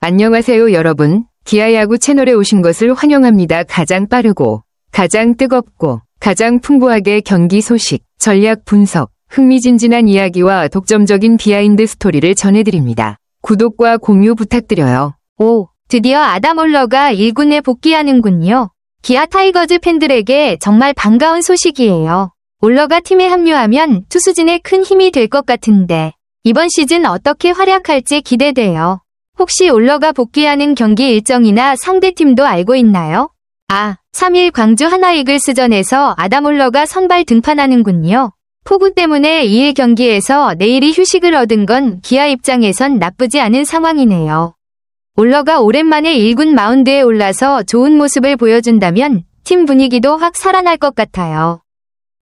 안녕하세요 여러분. 기아야구 채널에 오신 것을 환영합니다. 가장 빠르고 가장 뜨겁고 가장 풍부하게 경기 소식, 전략 분석, 흥미진진한 이야기와 독점적인 비하인드 스토리를 전해드립니다. 구독과 공유 부탁드려요. 오, 드디어 아담 올러가 1군에 복귀하는군요. 기아 타이거즈 팬들에게 정말 반가운 소식이에요. 올러가 팀에 합류하면 투수진에 큰 힘이 될 것 같은데 이번 시즌 어떻게 활약할지 기대돼요. 혹시 올러가 복귀하는 경기 일정이나 상대팀도 알고 있나요? 3일 광주 하나이글스전에서 아담 올러가 선발 등판하는군요. 폭우 때문에 2일 경기에서 내일이 휴식을 얻은 건 기아 입장에선 나쁘지 않은 상황이네요. 올러가 오랜만에 1군 마운드에 올라서 좋은 모습을 보여준다면 팀 분위기도 확 살아날 것 같아요.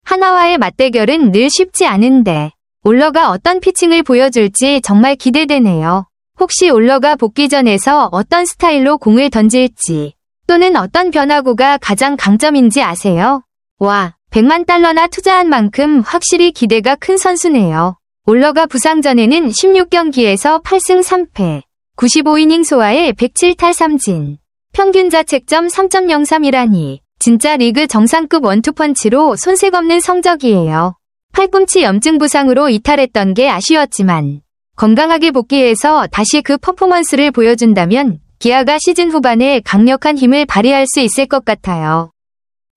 하나와의 맞대결은 늘 쉽지 않은데 올러가 어떤 피칭을 보여줄지 정말 기대되네요. 혹시 올러가 복귀전에서 어떤 스타일로 공을 던질지 또는 어떤 변화구가 가장 강점인지 아세요? 와, 100만 달러나 투자한 만큼 확실히 기대가 큰 선수네요. 올러가 부상 전에는 16경기에서 8승 3패, 95이닝 소화에 107탈 3진, 평균 자책점 3.03이라니 진짜 리그 정상급 원투펀치로 손색 없는 성적이에요. 팔꿈치 염증 부상으로 이탈했던 게 아쉬웠지만 건강하게 복귀해서 다시 그 퍼포먼스를 보여준다면 기아가 시즌 후반에 강력한 힘을 발휘할 수 있을 것 같아요.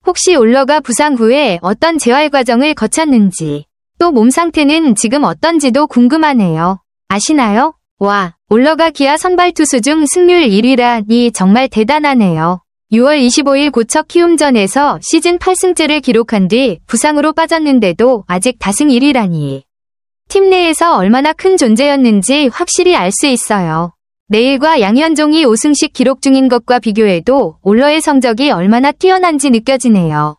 혹시 올러가 부상 후에 어떤 재활 과정을 거쳤는지 또 몸 상태는 지금 어떤지도 궁금하네요. 아시나요? 와, 올러가 기아 선발 투수 중 승률 1위라니 정말 대단하네요. 6월 25일 고척 키움전에서 시즌 8승째를 기록한 뒤 부상으로 빠졌는데도 아직 다승 1위라니. 팀 내에서 얼마나 큰 존재였는지 확실히 알 수 있어요. 내일과 양현종이 5승씩 기록 중인 것과 비교해도 올러의 성적이 얼마나 뛰어난지 느껴지네요.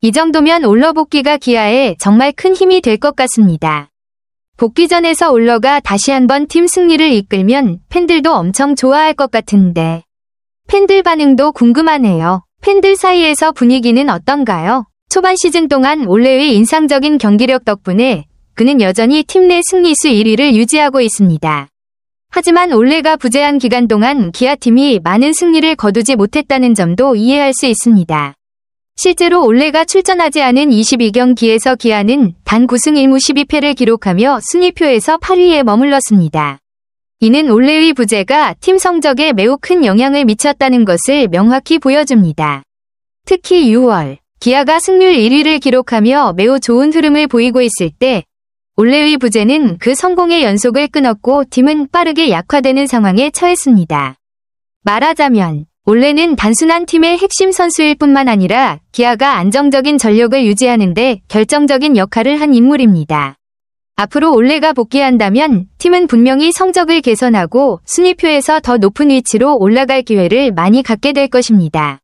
이 정도면 올러 복귀가 기아에 정말 큰 힘이 될 것 같습니다. 복귀전에서 올러가 다시 한번 팀 승리를 이끌면 팬들도 엄청 좋아할 것 같은데 팬들 반응도 궁금하네요. 팬들 사이에서 분위기는 어떤가요? 초반 시즌 동안 올해의 인상적인 경기력 덕분에 그는 여전히 팀 내 승리수 1위를 유지하고 있습니다. 하지만 올해가 부재한 기간 동안 기아팀이 많은 승리를 거두지 못했다는 점도 이해할 수 있습니다. 실제로 올해가 출전하지 않은 22경기에서 기아는 단 9승 1무 12패를 기록하며 순위표에서 8위에 머물렀습니다. 이는 올해의 부재가 팀 성적에 매우 큰 영향을 미쳤다는 것을 명확히 보여줍니다. 특히 6월, 기아가 승률 1위를 기록하며 매우 좋은 흐름을 보이고 있을 때 올해의 부재는 그 성공의 연속을 끊었고 팀은 빠르게 약화되는 상황에 처했습니다. 말하자면 올해는 단순한 팀의 핵심 선수일 뿐만 아니라 기아가 안정적인 전력을 유지하는 데 결정적인 역할을 한 인물입니다. 앞으로 올해가 복귀한다면 팀은 분명히 성적을 개선하고 순위표에서 더 높은 위치로 올라갈 기회를 많이 갖게 될 것입니다.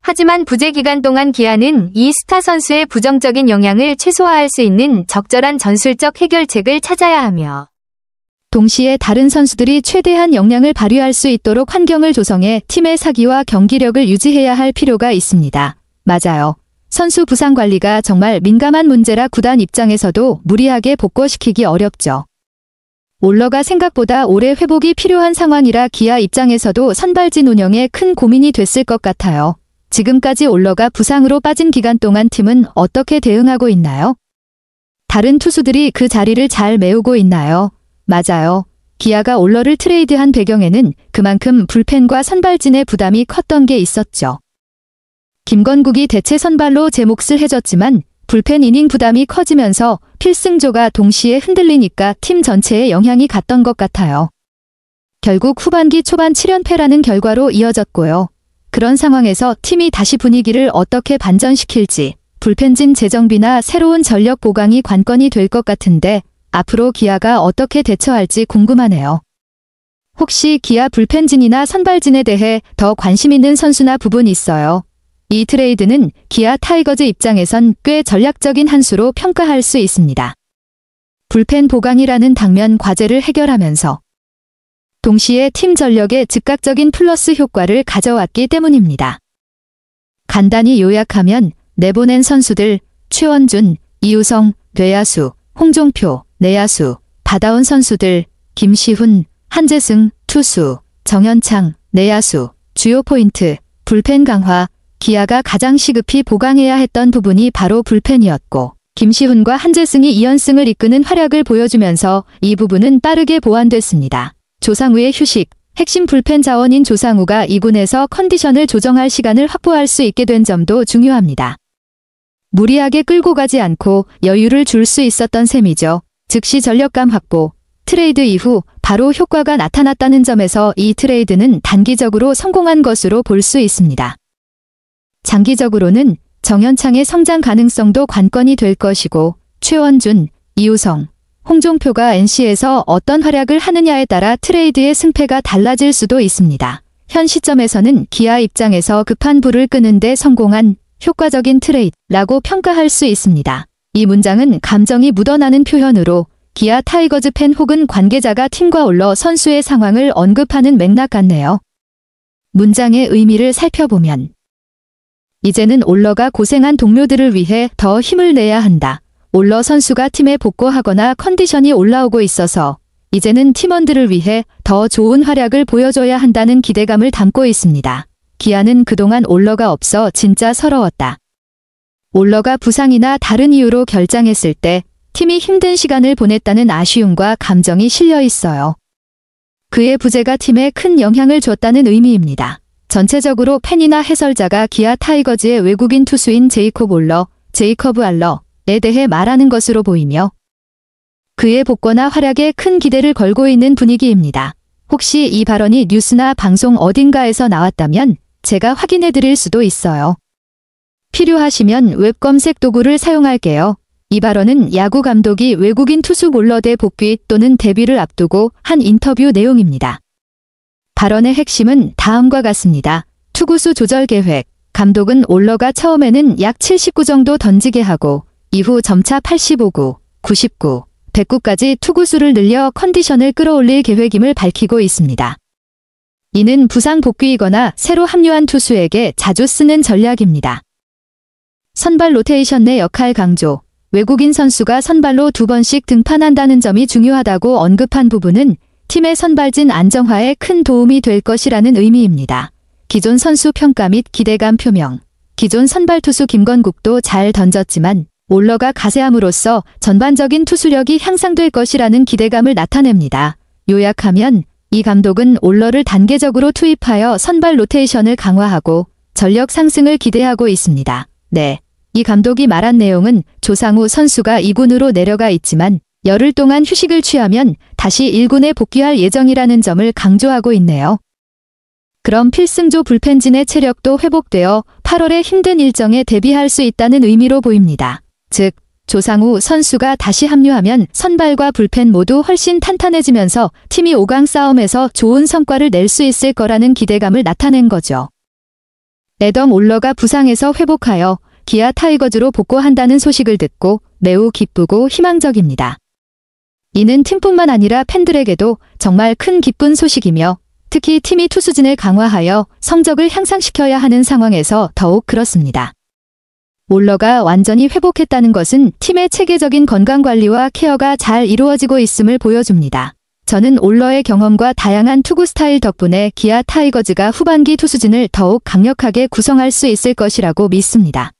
하지만 부재 기간 동안 기아는 이 스타 선수의 부정적인 영향을 최소화할 수 있는 적절한 전술적 해결책을 찾아야 하며 동시에 다른 선수들이 최대한 역량을 발휘할 수 있도록 환경을 조성해 팀의 사기와 경기력을 유지해야 할 필요가 있습니다. 맞아요. 선수 부상 관리가 정말 민감한 문제라 구단 입장에서도 무리하게 복귀시키기 어렵죠. 올러가 생각보다 오래 회복이 필요한 상황이라 기아 입장에서도 선발진 운영에 큰 고민이 됐을 것 같아요. 지금까지 올러가 부상으로 빠진 기간 동안 팀은 어떻게 대응하고 있나요? 다른 투수들이 그 자리를 잘 메우고 있나요? 맞아요. 기아가 올러를 트레이드한 배경에는 그만큼 불펜과 선발진의 부담이 컸던 게 있었죠. 김건국이 대체 선발로 제 몫을 해줬지만 불펜 이닝 부담이 커지면서 필승조가 동시에 흔들리니까 팀 전체에 영향이 갔던 것 같아요. 결국 후반기 초반 7연패라는 결과로 이어졌고요. 그런 상황에서 팀이 다시 분위기를 어떻게 반전시킬지 불펜진 재정비나 새로운 전력 보강이 관건이 될 것 같은데 앞으로 기아가 어떻게 대처할지 궁금하네요. 혹시 기아 불펜진이나 선발진에 대해 더 관심 있는 선수나 부분 있어요? 이 트레이드는 기아 타이거즈 입장에선 꽤 전략적인 한 수로 평가할 수 있습니다. 불펜 보강이라는 당면 과제를 해결하면서 동시에 팀 전력에 즉각적인 플러스 효과를 가져왔기 때문입니다. 간단히 요약하면 내보낸 선수들 최원준, 이우성, 뇌야수, 홍종표, 내야수, 받아온 선수들 김시훈, 한재승, 투수, 정현창, 내야수, 주요 포인트, 불펜 강화, 기아가 가장 시급히 보강해야 했던 부분이 바로 불펜이었고 김시훈과 한재승이 2연승을 이끄는 활약을 보여주면서 이 부분은 빠르게 보완됐습니다. 조상우의 휴식, 핵심 불펜 자원인 조상우가 2군에서 컨디션을 조정할 시간을 확보할 수 있게 된 점도 중요합니다. 무리하게 끌고 가지 않고 여유를 줄 수 있었던 셈이죠. 즉시 전력감 확보, 트레이드 이후 바로 효과가 나타났다는 점에서 이 트레이드는 단기적으로 성공한 것으로 볼 수 있습니다. 장기적으로는 정현창의 성장 가능성도 관건이 될 것이고 최원준, 이우성, 홍종표가 NC에서 어떤 활약을 하느냐에 따라 트레이드의 승패가 달라질 수도 있습니다. 현 시점에서는 기아 입장에서 급한 불을 끄는데 성공한 효과적인 트레이드라고 평가할 수 있습니다. 이 문장은 감정이 묻어나는 표현으로 기아 타이거즈 팬 혹은 관계자가 팀과 올러 선수의 상황을 언급하는 맥락 같네요. 문장의 의미를 살펴보면 이제는 올러가 고생한 동료들을 위해 더 힘을 내야 한다. 올러 선수가 팀에 복구하거나 컨디션이 올라오고 있어서 이제는 팀원들을 위해 더 좋은 활약을 보여줘야 한다는 기대감을 담고 있습니다. 기아는 그동안 올러가 없어 진짜 서러웠다. 올러가 부상이나 다른 이유로 결장했을 때 팀이 힘든 시간을 보냈다는 아쉬움과 감정이 실려 있어요. 그의 부재가 팀에 큰 영향을 줬다는 의미입니다. 전체적으로 팬이나 해설자가 기아 타이거즈의 외국인 투수인 제이커브 알러에 대해 말하는 것으로 보이며 그의 복권화 활약에 큰 기대를 걸고 있는 분위기입니다. 혹시 이 발언이 뉴스나 방송 어딘가에서 나왔다면 제가 확인해 드릴 수도 있어요. 필요하시면 웹 검색 도구를 사용할게요. 이 발언은 야구 감독이 외국인 투수 몰러대 복귀 또는 데뷔를 앞두고 한 인터뷰 내용입니다. 발언의 핵심은 다음과 같습니다. 투구수 조절 계획. 감독은 올러가 처음에는 약 79 정도 던지게 하고 이후 점차 85구, 99, 109까지 투구수를 늘려 컨디션을 끌어올릴 계획임을 밝히고 있습니다. 이는 부상 복귀이거나 새로 합류한 투수에게 자주 쓰는 전략입니다. 선발 로테이션 내 역할 강조. 외국인 선수가 선발로 2번씩 등판한다는 점이 중요하다고 언급한 부분은 팀의 선발진 안정화에 큰 도움이 될 것이라는 의미입니다. 기존 선수 평가 및 기대감 표명. 기존 선발 투수 김건국도 잘 던졌지만 올러가 가세함으로써 전반적인 투수력이 향상될 것이라는 기대감을 나타냅니다. 요약하면 이 감독은 올러를 단계적으로 투입하여 선발 로테이션을 강화하고 전력 상승을 기대하고 있습니다. 네. 이 감독이 말한 내용은 조상우 선수가 2군으로 내려가 있지만 열흘 동안 휴식을 취하면 다시 1군에 복귀할 예정이라는 점을 강조하고 있네요. 그럼 필승조 불펜진의 체력도 회복되어 8월의 힘든 일정에 대비할 수 있다는 의미로 보입니다. 즉, 조상우 선수가 다시 합류하면 선발과 불펜 모두 훨씬 탄탄해지면서 팀이 5강 싸움에서 좋은 성과를 낼 수 있을 거라는 기대감을 나타낸 거죠. 애덤 올러가 부상에서 회복하여 기아 타이거즈로 복구한다는 소식을 듣고 매우 기쁘고 희망적입니다. 이는 팀뿐만 아니라 팬들에게도 정말 큰 기쁜 소식이며 특히 팀이 투수진을 강화하여 성적을 향상시켜야 하는 상황에서 더욱 그렇습니다. 올러가 완전히 회복했다는 것은 팀의 체계적인 건강관리와 케어가 잘 이루어지고 있음을 보여줍니다. 저는 올러의 경험과 다양한 투구 스타일 덕분에 기아 타이거즈가 후반기 투수진을 더욱 강력하게 구성할 수 있을 것이라고 믿습니다.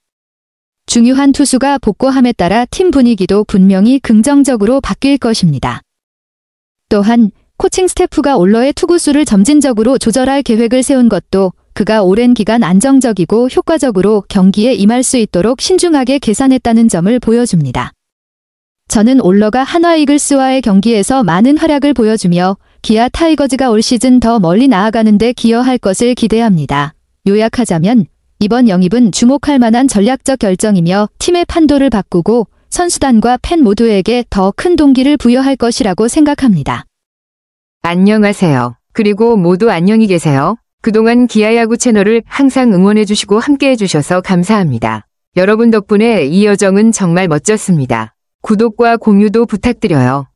중요한 투수가 복구함에 따라 팀 분위기도 분명히 긍정적으로 바뀔 것입니다. 또한 코칭 스태프가 올러의 투구수를 점진적으로 조절할 계획을 세운 것도 그가 오랜 기간 안정적이고 효과적으로 경기에 임할 수 있도록 신중하게 계산했다는 점을 보여줍니다. 저는 올러가 한화 이글스와의 경기에서 많은 활약을 보여주며 기아 타이거즈가 올 시즌 더 멀리 나아가는 데 기여할 것을 기대합니다. 요약하자면 이번 영입은 주목할 만한 전략적 결정이며 팀의 판도를 바꾸고 선수단과 팬 모두에게 더 큰 동기를 부여할 것이라고 생각합니다. 안녕하세요. 그리고 모두 안녕히 계세요. 그동안 기아야구 채널을 항상 응원해주시고 함께해주셔서 감사합니다. 여러분 덕분에 이 여정은 정말 멋졌습니다. 구독과 공유도 부탁드려요.